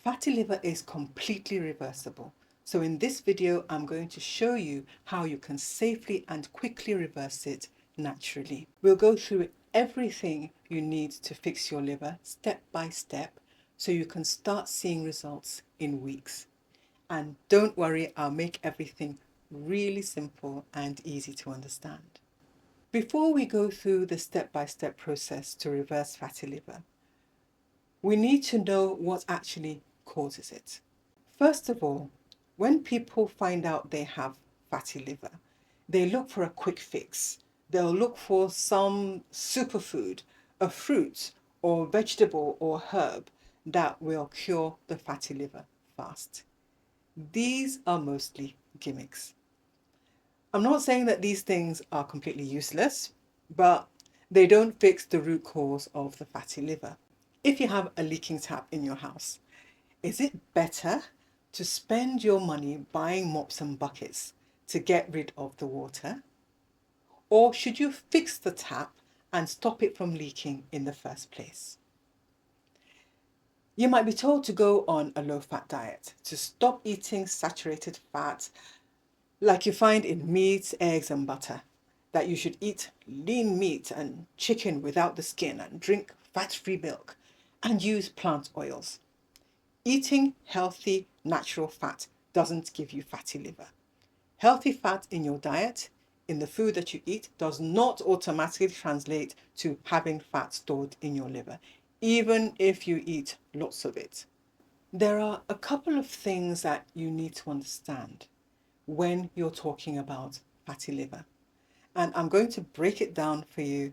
Fatty liver is completely reversible. So in this video, I'm going to show you how you can safely and quickly reverse it naturally. We'll go through everything you need to fix your liver step by step so you can start seeing results in weeks. And don't worry, I'll make everything really simple and easy to understand. Before we go through the step-by-step process to reverse fatty liver, we need to know what actually causes it. First of all, when people find out they have fatty liver, they look for a quick fix. They'll look for some superfood, a fruit or vegetable or herb that will cure the fatty liver fast. These are mostly gimmicks. I'm not saying that these things are completely useless, but they don't fix the root cause of the fatty liver. If you have a leaking tap in your house, is it better to spend your money buying mops and buckets to get rid of the water? Or should you fix the tap and stop it from leaking in the first place? You might be told to go on a low-fat diet, to stop eating saturated fat like you find in meat, eggs and butter, that you should eat lean meat and chicken without the skin and drink fat-free milk and use plant oils. Eating healthy, natural fat doesn't give you fatty liver. Healthy fat in your diet, in the food that you eat, does not automatically translate to having fat stored in your liver, even if you eat lots of it. There are a couple of things that you need to understand when you're talking about fatty liver, and I'm going to break it down for you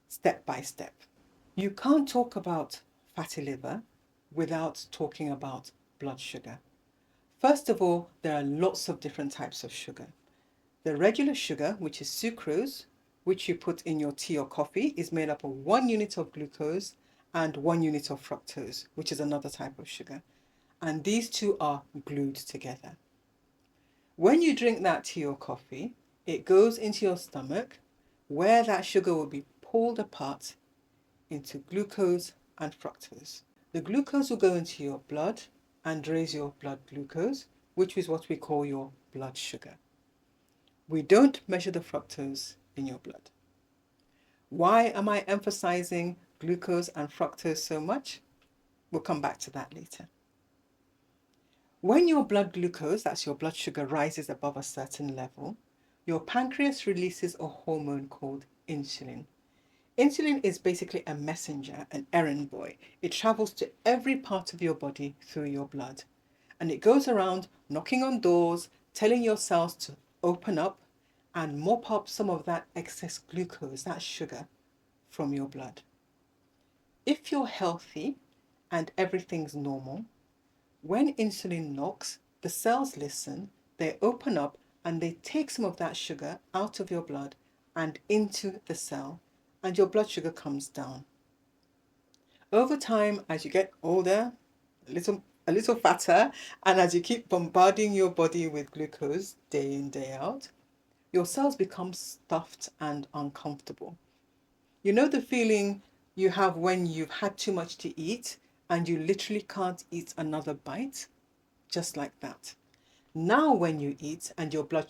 step by step. You can't talk about fatty liver without talking about blood sugar. First of all, there are lots of different types of sugar. The regular sugar, which is sucrose, which you put in your tea or coffee, is made up of 1 unit of glucose and 1 unit of fructose, which is another type of sugar. And these two are glued together. When you drink that tea or coffee, it goes into your stomach where that sugar will be pulled apart into glucose and fructose. The glucose will go into your blood and raise your blood glucose, which is what we call your blood sugar. We don't measure the fructose in your blood. Why am I emphasizing glucose and fructose so much? We'll come back to that later. When your blood glucose, that's your blood sugar, rises above a certain level, your pancreas releases a hormone called insulin. Insulin is basically a messenger, an errand boy. It travels to every part of your body through your blood. And it goes around knocking on doors, telling your cells to open up and mop up some of that excess glucose, that sugar, from your blood. If you're healthy and everything's normal, when insulin knocks, the cells listen, they open up and they take some of that sugar out of your blood and into the cell, and your blood sugar comes down. Over time, as you get older, a little fatter, and as you keep bombarding your body with glucose day in, day out, your cells become stuffed and uncomfortable. You know the feeling you have when you've had too much to eat and you literally can't eat another bite? Just like that. Now when you eat and your blood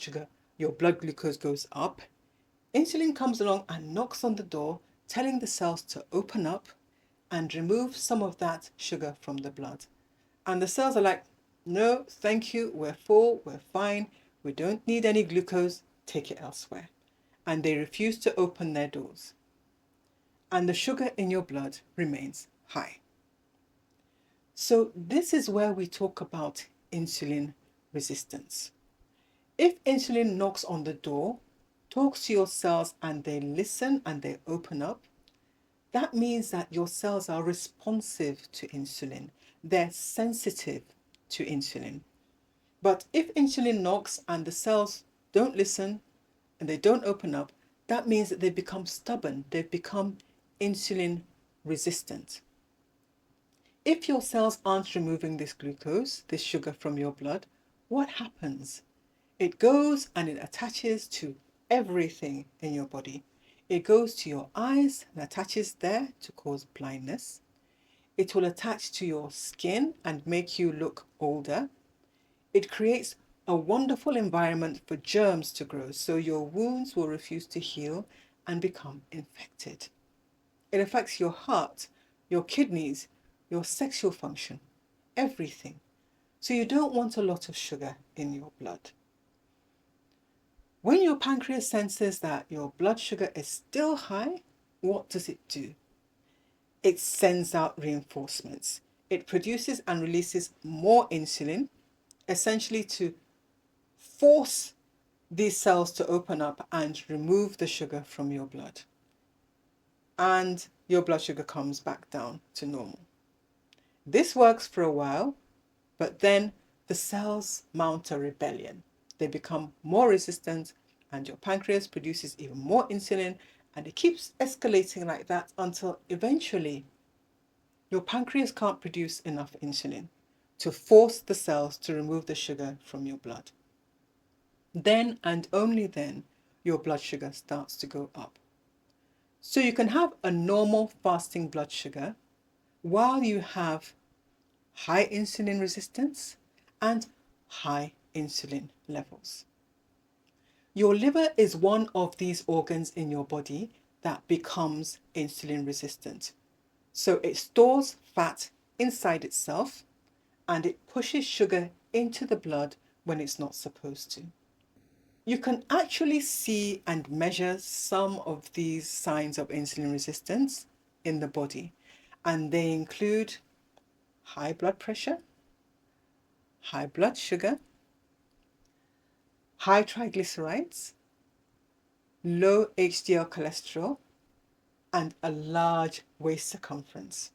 glucose goes up, insulin comes along and knocks on the door, telling the cells to open up and remove some of that sugar from the blood. And the cells are like, no, thank you, we're full, we're fine, we don't need any glucose, take it elsewhere. And they refuse to open their doors. And the sugar in your blood remains high. So this is where we talk about insulin resistance. If insulin knocks on the door, talks to your cells and they listen and they open up, that means that your cells are responsive to insulin. They're sensitive to insulin. But if insulin knocks and the cells don't listen and they don't open up, that means that they become stubborn. They've become insulin resistant. If your cells aren't removing this glucose, this sugar from your blood, what happens? It goes and it attaches to everything in your body. It goes to your eyes and attaches there to cause blindness. It will attach to your skin and make you look older. It creates a wonderful environment for germs to grow, so your wounds will refuse to heal and become infected. It affects your heart, your kidneys, your sexual function, everything. So you don't want a lot of sugar in your blood. When your pancreas senses that your blood sugar is still high, what does it do? It sends out reinforcements. It produces and releases more insulin, essentially to force these cells to open up and remove the sugar from your blood. And your blood sugar comes back down to normal. This works for a while, but then the cells mount a rebellion. They become more resistant, and your pancreas produces even more insulin, and it keeps escalating like that until eventually your pancreas can't produce enough insulin to force the cells to remove the sugar from your blood. Then and only then your blood sugar starts to go up. So you can have a normal fasting blood sugar while you have high insulin resistance and high insulin levels. Your liver is one of these organs in your body that becomes insulin resistant. So it stores fat inside itself and it pushes sugar into the blood when it's not supposed to. You can actually see and measure some of these signs of insulin resistance in the body, and they include high blood pressure, high blood sugar, high triglycerides, low HDL cholesterol, and a large waist circumference.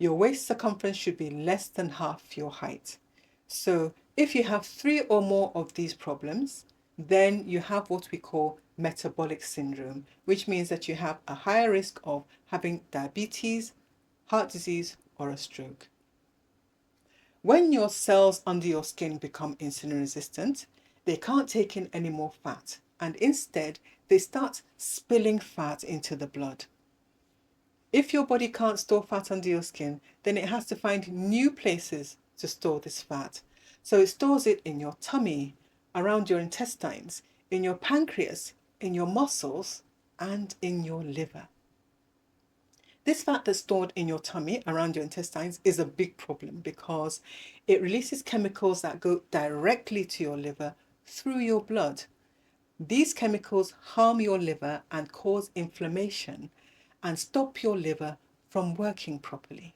Your waist circumference should be less than half your height. So if you have 3 or more of these problems, then you have what we call metabolic syndrome, which means that you have a higher risk of having diabetes, heart disease, or a stroke. When your cells under your skin become insulin resistant, they can't take in any more fat, and instead they start spilling fat into the blood. If your body can't store fat under your skin, then it has to find new places to store this fat. So it stores it in your tummy, around your intestines, in your pancreas, in your muscles, and in your liver. This fat that's stored in your tummy, around your intestines, is a big problem because it releases chemicals that go directly to your liver through your blood. These chemicals harm your liver and cause inflammation and stop your liver from working properly.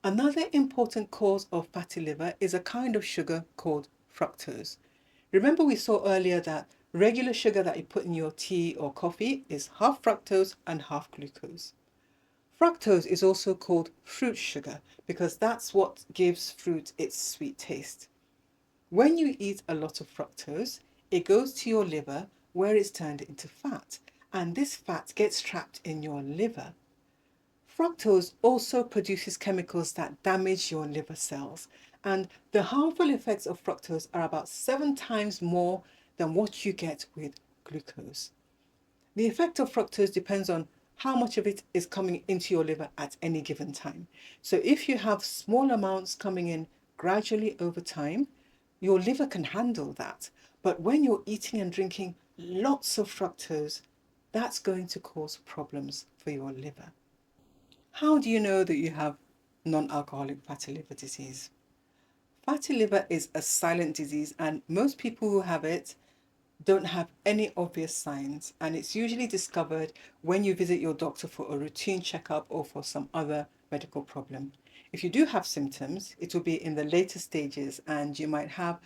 Another important cause of fatty liver is a kind of sugar called fructose. Remember we saw earlier that regular sugar that you put in your tea or coffee is half fructose and half glucose. Fructose is also called fruit sugar because that's what gives fruit its sweet taste. When you eat a lot of fructose, it goes to your liver where it's turned into fat, and this fat gets trapped in your liver. Fructose also produces chemicals that damage your liver cells, and the harmful effects of fructose are about 7 times more than what you get with glucose. The effect of fructose depends on how much of it is coming into your liver at any given time. So if you have small amounts coming in gradually over time, your liver can handle that. But when you're eating and drinking lots of fructose, that's going to cause problems for your liver. How do you know that you have non-alcoholic fatty liver disease? Fatty liver is a silent disease, and most people who have it don't have any obvious signs, and it's usually discovered when you visit your doctor for a routine checkup or for some other medical problem. If you do have symptoms, it will be in the later stages, and you might have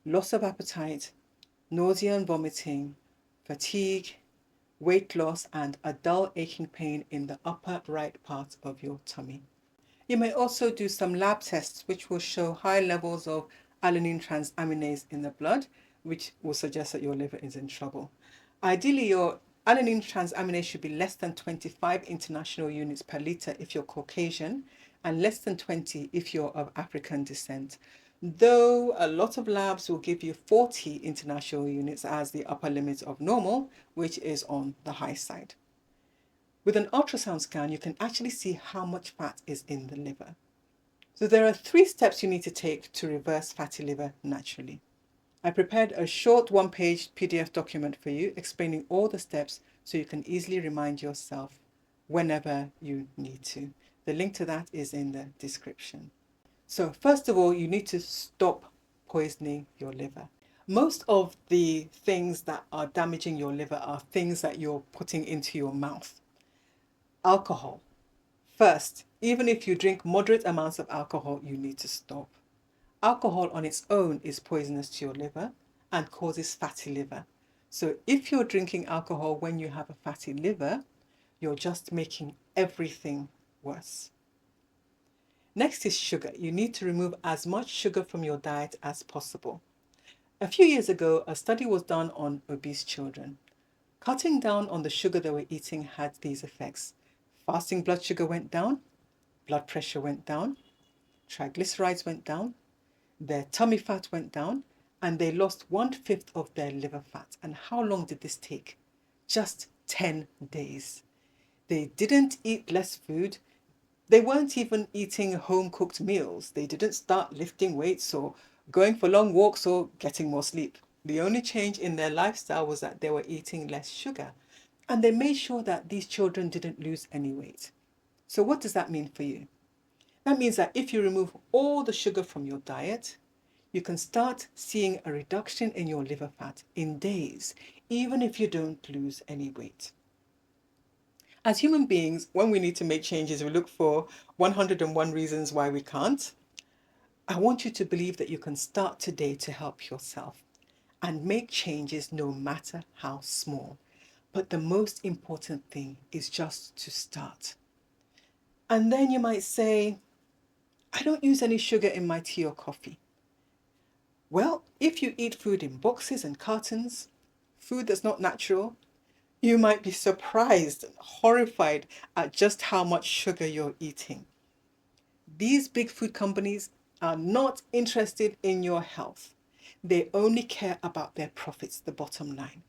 loss of appetite, nausea and vomiting, fatigue, weight loss, and a dull aching pain in the upper right part of your tummy. You may also do some lab tests which will show high levels of alanine transaminase in the blood, which will suggest that your liver is in trouble. Ideally, your alanine transaminase should be less than 25 international units per litre if you're Caucasian, and less than 20 if you're of African descent. Though a lot of labs will give you 40 international units as the upper limit of normal, which is on the high side. With an ultrasound scan, you can actually see how much fat is in the liver. So there are 3 steps you need to take to reverse fatty liver naturally. I prepared a short 1-page PDF document for you explaining all the steps so you can easily remind yourself whenever you need to. The link to that is in the description. So first of all, you need to stop poisoning your liver. Most of the things that are damaging your liver are things that you're putting into your mouth. Alcohol. First, even if you drink moderate amounts of alcohol, you need to stop. Alcohol on its own is poisonous to your liver and causes fatty liver. So if you're drinking alcohol when you have a fatty liver, you're just making everything worse. Next is sugar. You need to remove as much sugar from your diet as possible. A few years ago, a study was done on obese children. Cutting down on the sugar they were eating had these effects. Fasting blood sugar went down, blood pressure went down, triglycerides went down, their tummy fat went down, and they lost 1/5 of their liver fat. And how long did this take? Just 10 days. They didn't eat less food. They weren't even eating home-cooked meals. They didn't start lifting weights or going for long walks or getting more sleep. The only change in their lifestyle was that they were eating less sugar. And they made sure that these children didn't lose any weight. So what does that mean for you? That means that if you remove all the sugar from your diet, you can start seeing a reduction in your liver fat in days, even if you don't lose any weight. As human beings, when we need to make changes, we look for 101 reasons why we can't. I want you to believe that you can start today to help yourself and make changes no matter how small. But the most important thing is just to start. And then you might say, I don't use any sugar in my tea or coffee. Well, if you eat food in boxes and cartons, food that's not natural, you might be surprised and horrified at just how much sugar you're eating. These big food companies are not interested in your health. They only care about their profits, the bottom line.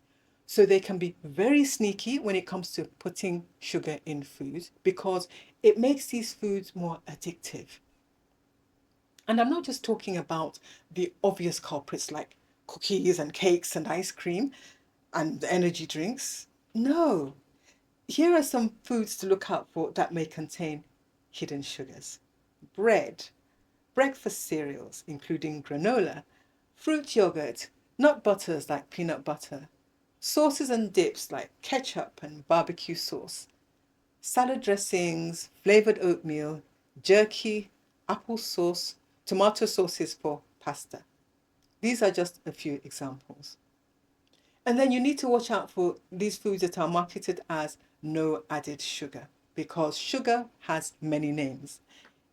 So they can be very sneaky when it comes to putting sugar in food because it makes these foods more addictive. And I'm not just talking about the obvious culprits like cookies and cakes and ice cream and energy drinks. No, here are some foods to look out for that may contain hidden sugars. Bread, breakfast cereals, including granola, fruit yogurt, nut butters like peanut butter, sauces and dips like ketchup and barbecue sauce, salad dressings, flavored oatmeal, jerky, apple sauce, tomato sauces for pasta. These are just a few examples. And then you need to watch out for these foods that are marketed as no added sugar because sugar has many names.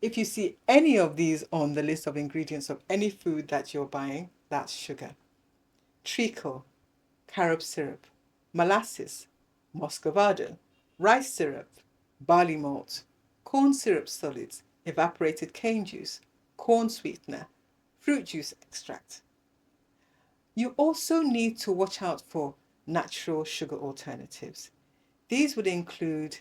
If you see any of these on the list of ingredients of any food that you're buying, that's sugar. Treacle, carob syrup, molasses, muscovado, rice syrup, barley malt, corn syrup solids, evaporated cane juice, corn sweetener, fruit juice extract. You also need to watch out for natural sugar alternatives. These would include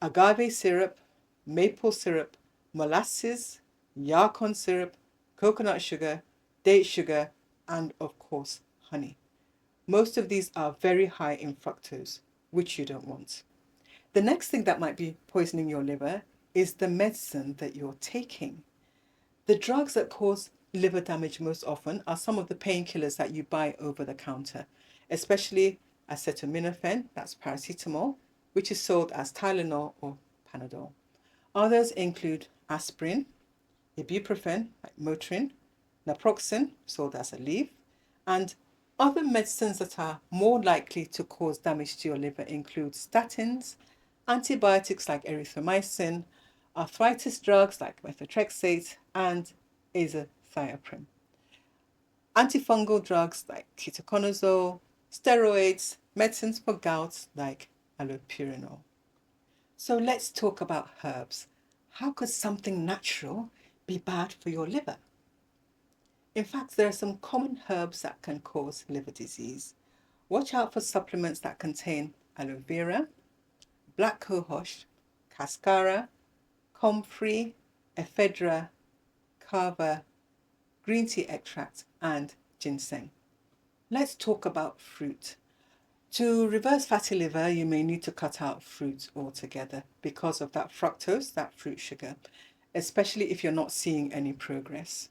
agave syrup, maple syrup, molasses, yacon syrup, coconut sugar, date sugar, and of course, honey. Most of these are very high in fructose, which you don't want. The next thing that might be poisoning your liver is the medicine that you're taking. The drugs that cause liver damage most often are some of the painkillers that you buy over the counter, especially acetaminophen, that's paracetamol, which is sold as Tylenol or Panadol. Others include aspirin, ibuprofen, like Motrin, naproxen, sold as Aleve, and other medicines that are more likely to cause damage to your liver include statins, antibiotics like erythromycin, arthritis drugs like methotrexate, and azathioprine. Antifungal drugs like ketoconazole, steroids, medicines for gout like allopurinol. So let's talk about herbs. How could something natural be bad for your liver? In fact, there are some common herbs that can cause liver disease. Watch out for supplements that contain aloe vera, black cohosh, cascara, comfrey, ephedra, kava, green tea extract, and ginseng. Let's talk about fruit. To reverse fatty liver, you may need to cut out fruit altogether because of that fructose, that fruit sugar, especially if you're not seeing any progress.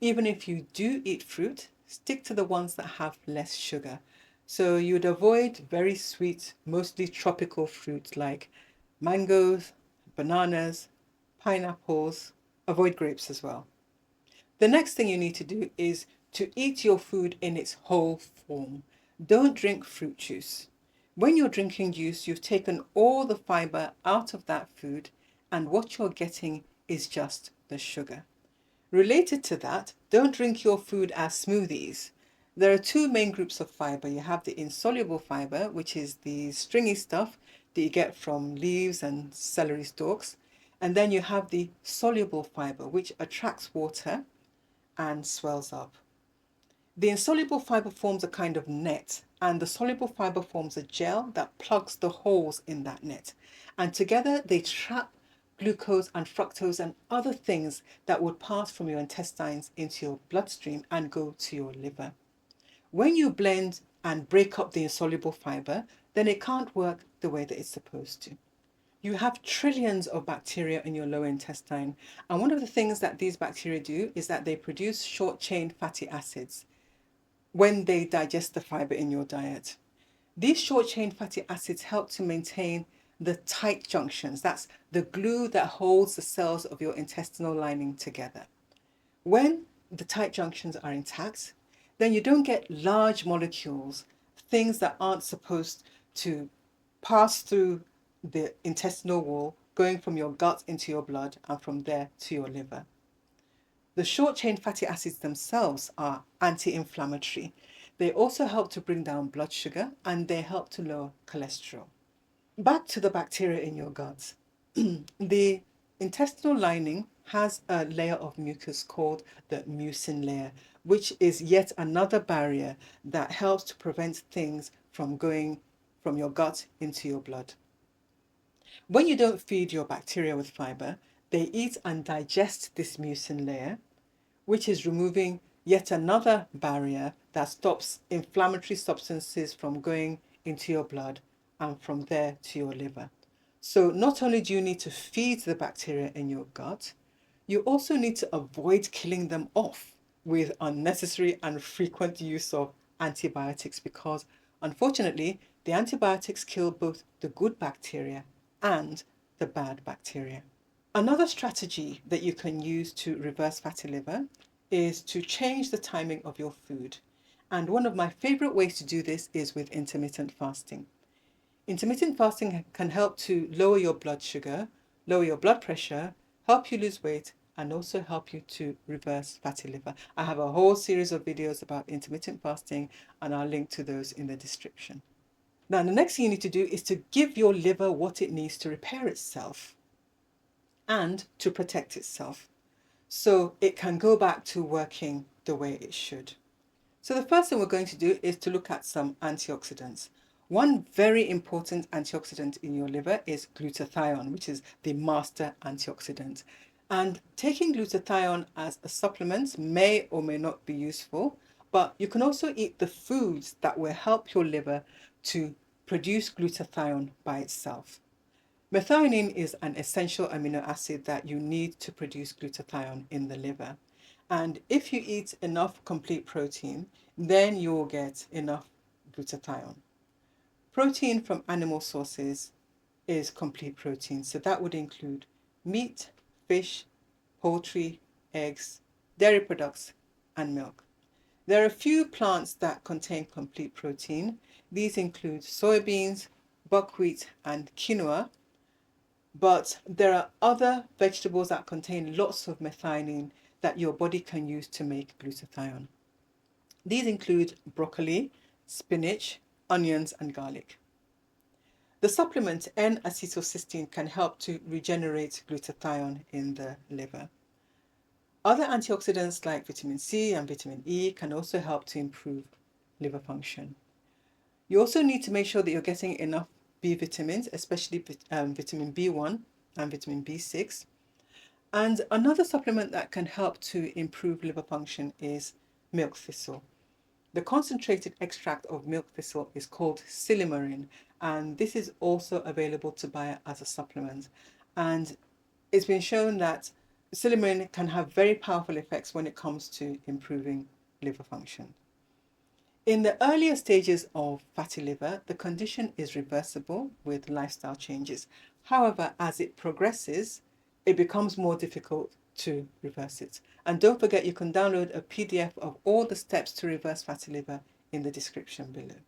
Even if you do eat fruit, stick to the ones that have less sugar. So you'd avoid very sweet, mostly tropical fruits like mangoes, bananas, pineapples. Avoid grapes as well. The next thing you need to do is to eat your food in its whole form. Don't drink fruit juice. When you're drinking juice, you've taken all the fiber out of that food, and what you're getting is just the sugar. Related to that, don't drink your food as smoothies. There are two main groups of fiber. You have the insoluble fiber, which is the stringy stuff that you get from leaves and celery stalks. And then you have the soluble fiber, which attracts water and swells up. The insoluble fiber forms a kind of net, and the soluble fiber forms a gel that plugs the holes in that net. And together they trap glucose and fructose and other things that would pass from your intestines into your bloodstream and go to your liver. When you blend and break up the insoluble fiber, then it can't work the way that it's supposed to. You have trillions of bacteria in your lower intestine, and one of the things that these bacteria do is that they produce short-chain fatty acids when they digest the fiber in your diet. These short-chain fatty acids help to maintain the tight junctions. That's the glue that holds the cells of your intestinal lining together. When the tight junctions are intact, then you don't get large molecules, things that aren't supposed to pass through the intestinal wall, going from your gut into your blood and from there to your liver. The short-chain fatty acids themselves are anti-inflammatory. They also help to bring down blood sugar and they help to lower cholesterol. Back to the bacteria in your gut. The intestinal lining has a layer of mucus called the mucin layer, which is yet another barrier that helps to prevent things from going from your gut into your blood. When you don't feed your bacteria with fiber, they eat and digest this mucin layer, which is removing yet another barrier that stops inflammatory substances from going into your blood and from there to your liver. So not only do you need to feed the bacteria in your gut, you also need to avoid killing them off with unnecessary and frequent use of antibiotics because, unfortunately, the antibiotics kill both the good bacteria and the bad bacteria. Another strategy that you can use to reverse fatty liver is to change the timing of your food. And one of my favorite ways to do this is with intermittent fasting. Intermittent fasting can help to lower your blood sugar, lower your blood pressure, help you lose weight, and also help you to reverse fatty liver. I have a whole series of videos about intermittent fasting, and I'll link to those in the description. Now, the next thing you need to do is to give your liver what it needs to repair itself and to protect itself so it can go back to working the way it should. So the first thing we're going to do is to look at some antioxidants. One very important antioxidant in your liver is glutathione, which is the master antioxidant. And taking glutathione as a supplement may or may not be useful, but you can also eat the foods that will help your liver to produce glutathione by itself. Methionine is an essential amino acid that you need to produce glutathione in the liver. And if you eat enough complete protein, then you will get enough glutathione. Protein from animal sources is complete protein. So that would include meat, fish, poultry, eggs, dairy products, and milk. There are a few plants that contain complete protein. These include soybeans, buckwheat, and quinoa. But there are other vegetables that contain lots of methionine that your body can use to make glutathione. These include broccoli, spinach, onions, and garlic. The supplement N-acetylcysteine can help to regenerate glutathione in the liver. Other antioxidants like vitamin C and vitamin E can also help to improve liver function. You also need to make sure that you're getting enough B vitamins, especially vitamin B1 and vitamin B6. And another supplement that can help to improve liver function is milk thistle. The concentrated extract of milk thistle is called silymarin, and this is also available to buy as a supplement. And it's been shown that silymarin can have very powerful effects when it comes to improving liver function. In the earlier stages of fatty liver, the condition is reversible with lifestyle changes. However, as it progresses, it becomes more difficult to reverse it. And don't forget, you can download a PDF of all the steps to reverse fatty liver in the description below.